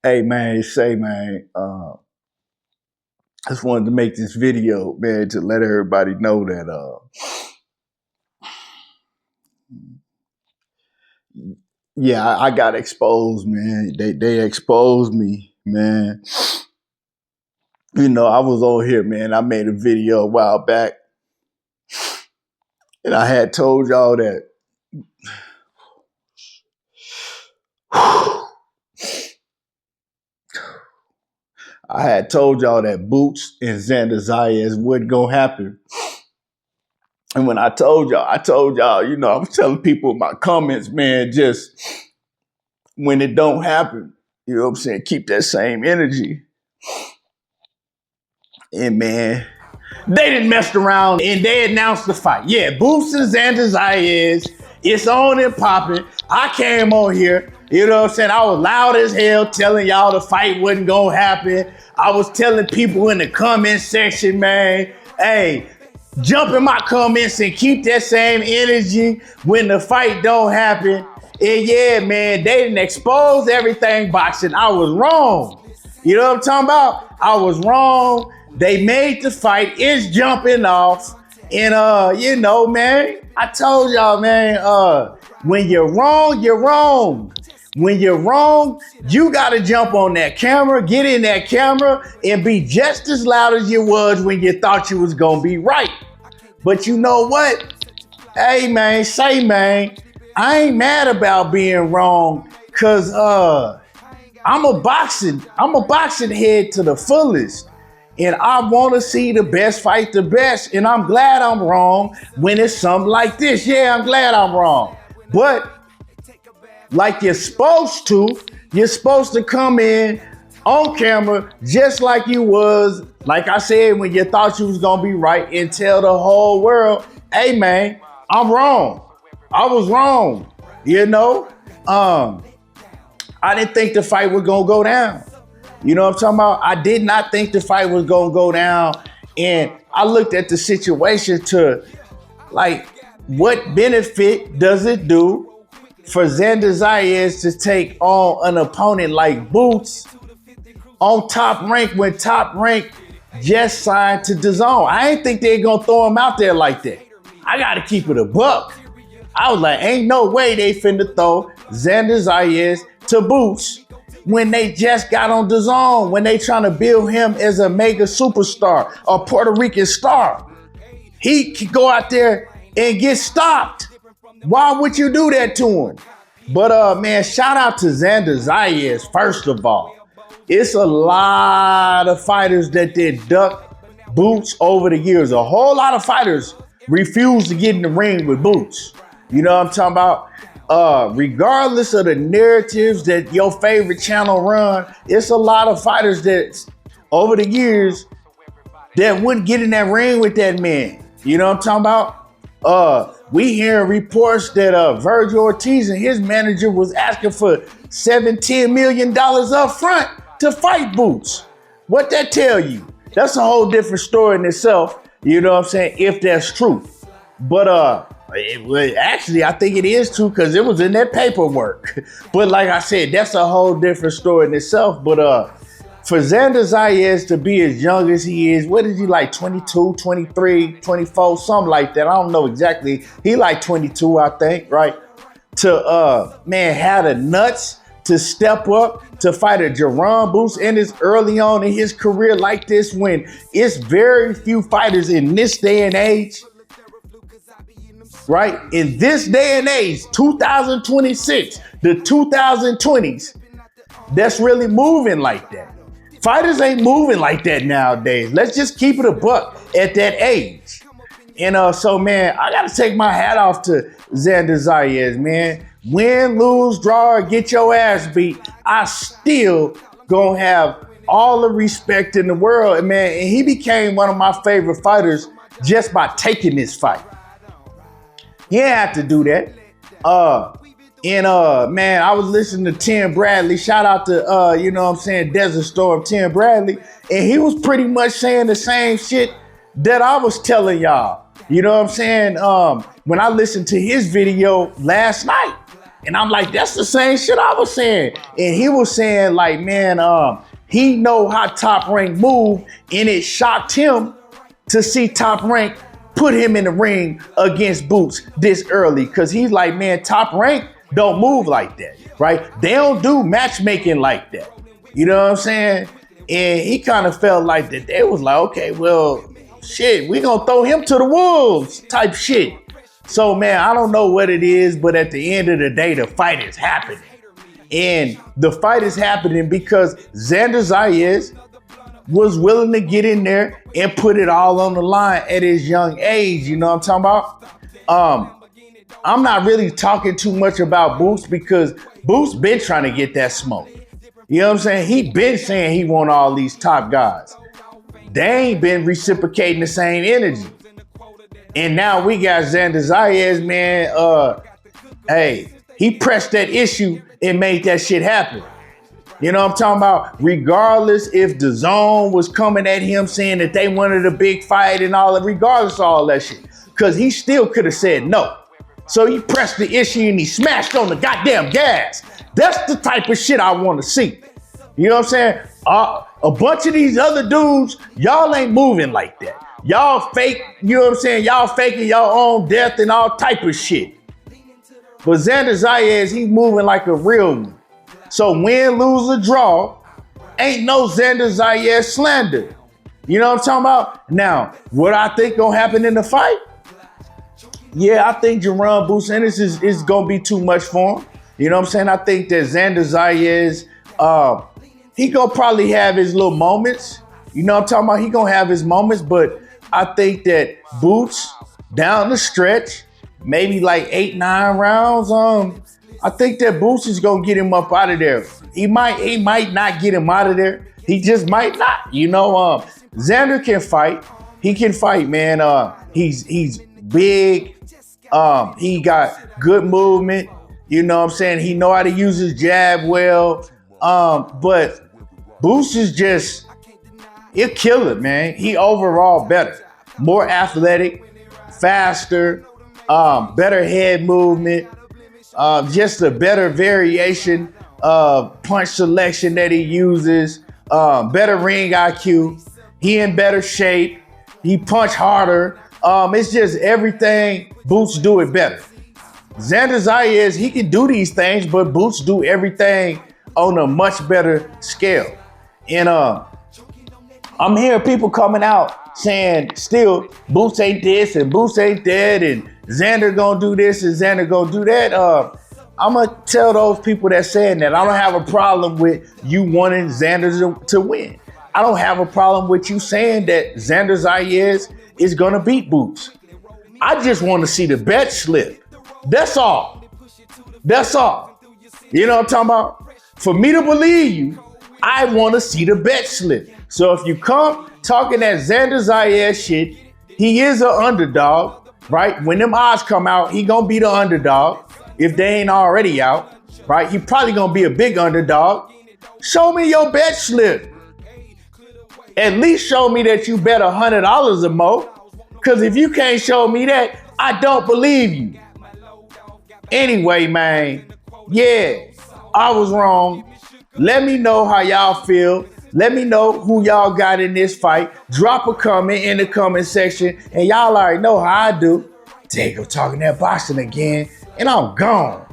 Hey man, I just wanted to make this video, man, to let everybody know that yeah, I got exposed, man. They exposed me, man. You know, I was on here, man. I made a video a while back, and I had told y'all that I had told y'all that Boots and Xander Zayas wasn't gonna happen. And when I told y'all, you know, I was telling people in my comments, man, just when it don't happen, you know what I'm saying, keep that same energy. And man, they didn't mess around and they announced the fight. Yeah, Boots and Xander Zayas, it's on and popping. I came on here, you know what I'm saying? I was loud as hell telling y'all the fight wasn't gonna happen. I was telling people in the comment section, man, hey, jump in my comments and keep that same energy when the fight don't happen. And yeah, man, they didn't expose everything boxing. I was wrong. You know what I'm talking about? I was wrong. They made the fight. It's jumping off. And you know, man, I told y'all, man, when you're wrong, you're wrong. When you're wrong, you gotta jump on that camera, get in that camera, and be just as loud as you was when you thought you was gonna be right. But you know what? Hey man, I ain't mad about being wrong, cause I'm a boxing head to the fullest. And I want to see the best fight the best. And I'm glad I'm wrong when it's something like this. Yeah, I'm glad I'm wrong. But like you're supposed to come in on camera just like you was, like I said, when you thought you was going to be right, and tell the whole world, hey man, I'm wrong. I was wrong. You know, I didn't think the fight was going to go down. You know what I'm talking about? I did not think the fight was going to go down. And I looked at the situation to, like, what benefit does it do for Xander Zayas to take on an opponent like Boots on Top Rank when Top Rank just signed to DAZN? I didn't think they going to throw him out there like that. I got to keep it a buck. I was like, ain't no way they finna throw Xander Zayas to Boots when they just got on DAZN, when they trying to build him as a mega superstar, a Puerto Rican star. He could go out there and get stopped. Why would you do that to him? But man, shout out to Xander Zayas, first of all. It's a lot of fighters that did duck Boots over the years. A whole lot of fighters refuse to get in the ring with Boots. You know what I'm talking about? Regardless of the narratives that your favorite channel run, it's a lot of fighters that over the years that wouldn't get in that ring with that man. You know what I'm talking about? We hearing reports that Virgil Ortiz and his manager was asking for $17 million up front to fight Boots. What that tell you? That's a whole different story in itself. You know what I'm saying? If that's true. But actually, I think it is true because it was in that paperwork. But like I said, that's a whole different story in itself. But for Xander Zayas to be as young as he is, what is he, like 22, 23, 24, something like that? I don't know exactly. He like 22, I think, right? To, man, have the nuts to step up to fight a Jaron Boots and it's early on in his career like this, when it's very few fighters in this day and age. Right? In this day and age, 2026, the 2020s, that's really moving like that. Fighters ain't moving like that nowadays. Let's just keep it a buck at that age. And so, man, I got to take my hat off to Xander Zayas, man. Win, lose, draw, or get your ass beat, I still gonna have all the respect in the world. And man, and he became one of my favorite fighters just by taking this fight. He didn't have to do that. Man, I was listening to Tim Bradley. Shout out to, you know what I'm saying, Desert Storm, Tim Bradley. And he was pretty much saying the same shit that I was telling y'all. You know what I'm saying? When I listened to his video last night. And I'm like, that's the same shit I was saying. And he was saying like, man, he know how Top Rank move, and it shocked him to see Top Rank put him in the ring against Boots this early. Cause he's like, man, Top Rank don't move like that, right? They don't do matchmaking like that. You know what I'm saying? And he kind of felt like that they was like, okay, well, shit, we gonna throw him to the wolves type shit. So, man, I don't know what it is, but at the end of the day, the fight is happening. And the fight is happening because Xander Zayas was willing to get in there and put it all on the line at his young age. You know what I'm talking about? I'm not really talking too much about Boots because Boots been trying to get that smoke. You know what I'm saying? He been saying he want all these top guys. They ain't been reciprocating the same energy. And now we got Xander Zayas, man. Hey, he pressed that issue and made that shit happen. You know what I'm talking about? Regardless if the Zone was coming at him saying that they wanted a big fight and all that, regardless of all that shit. Because he still could have said no. So he pressed the issue and he smashed on the goddamn gas. That's the type of shit I want to see. You know what I'm saying? A bunch of these other dudes, y'all ain't moving like that. Y'all fake, you know what I'm saying? Y'all faking your own death and all type of shit. But Xander Zayas, he's moving like a real one. So win, lose, or draw, ain't no Xander Zayas slander. You know what I'm talking about? Now, what I think gonna happen in the fight? Yeah, I think Jaron Boots Ennis is gonna be too much for him. You know what I'm saying? I think that Xander Zayas, he gonna probably have his little moments. You know what I'm talking about? He gonna have his moments, but I think that Boots down the stretch, maybe like 8-9 rounds, I think that Boots is gonna get him up out of there. He might not get him out of there. He just might not. You know, Xander can fight. He can fight, man. He's big. He got good movement. You know what I'm saying? He know how to use his jab well. But Boots is just, he'll kill it, man. He overall better, more athletic, faster, better head movement, just a better variation of punch selection that he uses, better ring IQ. He in better shape. He punch harder. It's just everything. Boots do it better. Xander Zayas, he can do these things, but Boots do everything on a much better scale. And I'm hearing people coming out saying still Boots ain't this and Boots ain't that and Xander gonna do this and Xander gonna do that. I'm gonna tell those people that saying that I don't have a problem with you wanting Xander to win. I don't have a problem with you saying that Xander Zayas is gonna beat Boots. I just want to see the bet slip. That's all. That's all. You know what I'm talking about? For me to believe you, I want to see the bet slip. So if you come talking that Xander Zayas shit, he is an underdog, right? When them odds come out, he gonna be the underdog. If they ain't already out, right? He probably gonna be a big underdog. Show me your bet slip. At least show me that you bet $100 or more. Because if you can't show me that, I don't believe you. Anyway, man, yeah, I was wrong. Let me know how y'all feel. Let me know who y'all got in this fight. Drop a comment in the comment section. And y'all already know how I do. Jacob talking that boxing again. And I'm gone.